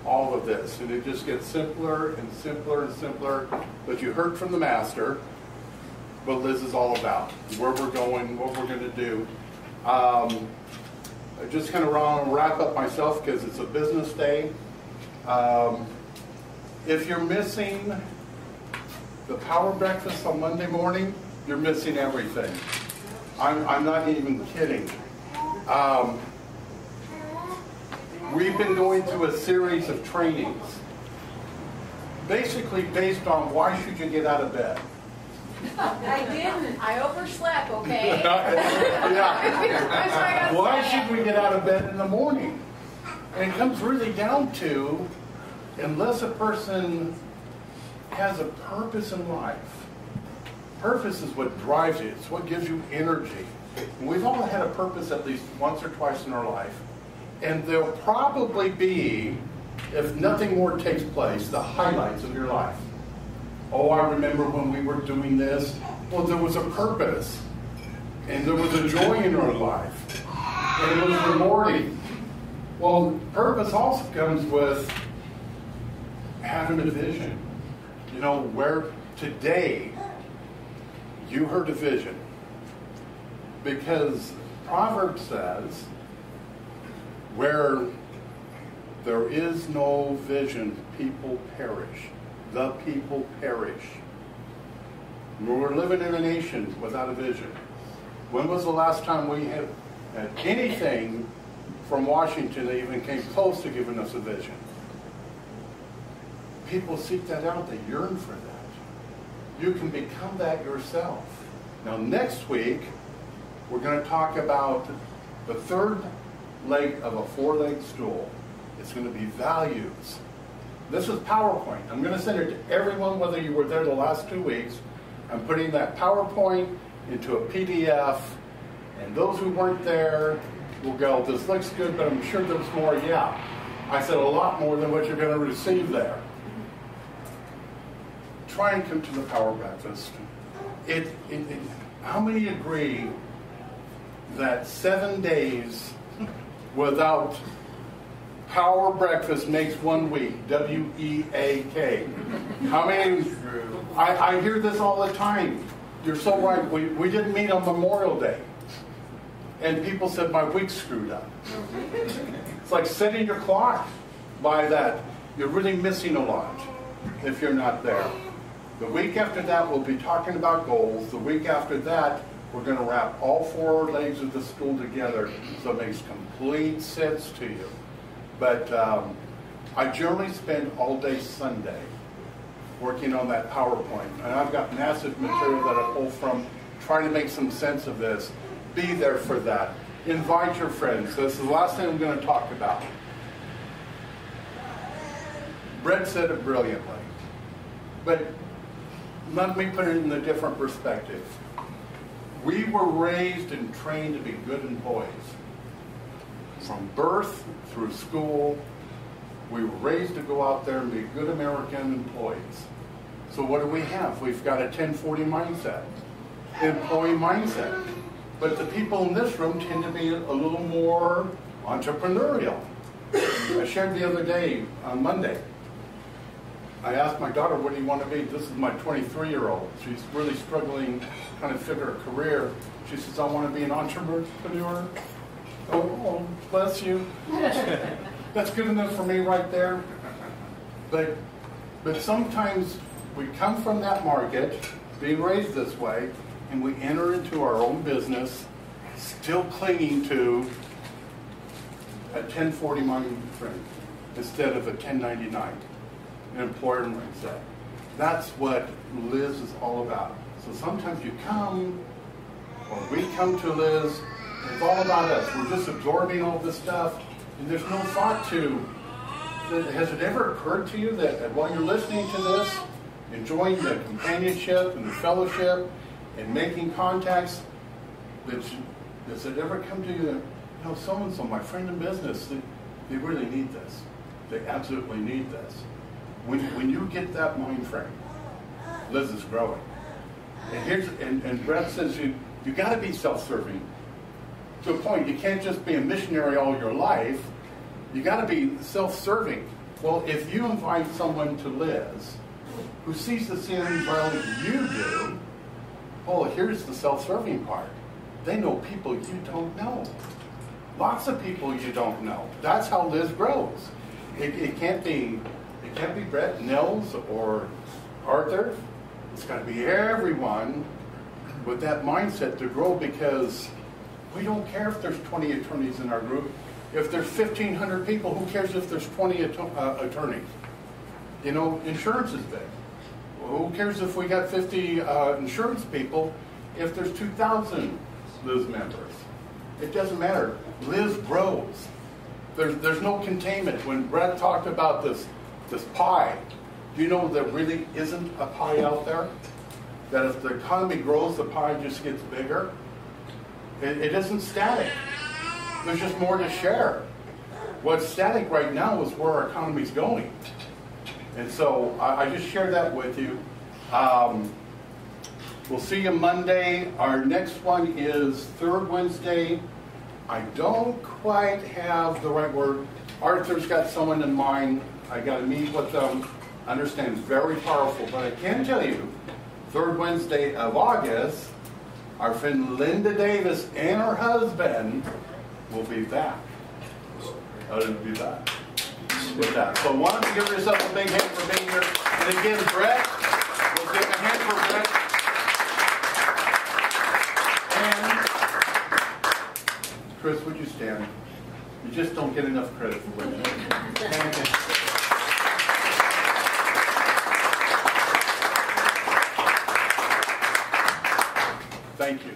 all of this. And it just gets simpler and simpler and simpler. But you heard from the master what Liz is all about, where we're going, what we're going to do. I just kind of want to wrap up myself because it's a business day. If you're missing the power breakfast on Monday morning, you're missing everything. I'm not even kidding. We've been going through a series of trainings, basically based on why should you get out of bed. I didn't. I overslept, okay? Yeah. Why should we get out of bed in the morning? And it comes really down to, unless a person has a purpose in life, purpose is what drives you. It's what gives you energy. And we've all had a purpose at least once or twice in our life. And there'll probably be, if nothing more takes place, the highlights of your life. Oh, I remember when we were doing this. Well, there was a purpose. And there was a joy in our life. And it was rewarding. Well, purpose also comes with having a vision. You know, where today you heard a vision. Because Proverbs says, where there is no vision, people perish. The people perish. We're living in a nation without a vision. When was the last time we had anything from Washington that even came close to giving us a vision? People seek that out. They yearn for that. You can become that yourself. Now, next week, we're going to talk about the third leg of a four-legged stool. It's going to be values. This is PowerPoint. I'm going to send it to everyone, whether you were there the last 2 weeks. I'm putting that PowerPoint into a PDF, and those who weren't there will go, this looks good, but I'm sure there's more. Yeah, I said a lot more than what you're going to receive there. Try and come to the Power Breakfast. How many agree that 7 days without Power Breakfast makes 1 week? W-E-A-K. How many? I hear this all the time. You're so right. We didn't meet on Memorial Day. And people said my week's screwed up. It's like setting your clock by that. You're really missing a lot if you're not there. The week after that, we'll be talking about goals. The week after that, we're going to wrap all 4 legs of the stool together so it makes complete sense to you. But I generally spend all day Sunday working on that PowerPoint. And I've got massive material that I pull from, trying to make some sense of this. Be there for that. Invite your friends. This is the last thing I'm going to talk about. Brett said it brilliantly. But let me put it in a different perspective. We were raised and trained to be good employees. From birth through school, we were raised to go out there and be good American employees. So what do we have? We've got a 1040 mindset, employee mindset. But the people in this room tend to be a little more entrepreneurial. I shared the other day, on Monday, I asked my daughter, what do you want to be? This is my 23-year-old. She's really struggling, trying to figure a career. She says, I want to be an entrepreneur. Oh, bless you. That's good enough for me right there. But sometimes we come from that market, being raised this way, and we enter into our own business, still clinging to a 1040 mind frame instead of a 1099, an employer mindset. That's what Liz is all about. So sometimes you come or we come to Liz, it's all about us. We're just absorbing all this stuff, and there's no thought to, has it ever occurred to you that while you're listening to this, enjoying the companionship and the fellowship and making contacts, does it ever come to you that, you know, so-and-so, my friend in business, they really need this. They absolutely need this. When you get that mind frame, Liz is growing. And Brett says you got to be self-serving to a point. You can't just be a missionary all your life. You got to be self-serving. Well, if you invite someone to Liz who sees the same value you do, oh, here's the self-serving part. They know people you don't know. Lots of people you don't know. That's how Liz grows. It can't be Brett, Nels, or Arthur. It's got to be everyone with that mindset to grow, because we don't care if there's 20 attorneys in our group. If there's 1,500 people, who cares if there's 20 attorneys? You know, insurance is big. Well, who cares if we got 50 insurance people if there's 2,000 Liz members? It doesn't matter. Liz grows. There's no containment. When Brett talked about this pie, do you know there really isn't a pie out there? That if the economy grows, the pie just gets bigger? It isn't static. There's just more to share. What's static right now is where our economy's going. And so I just share that with you. We'll see you Monday. Our next one is third Wednesday. I don't quite have the right word. Arthur's got someone in mind. I got to meet with them. I understand it's very powerful, but I can tell you, third Wednesday of August, our friend Linda Davis and her husband will be back. They'll be back with that. So why don't you give yourself a big hand for being here. And again, Brett, we'll give a hand for Brett. And Chris, would you stand? You just don't get enough credit for what you do. Thank you.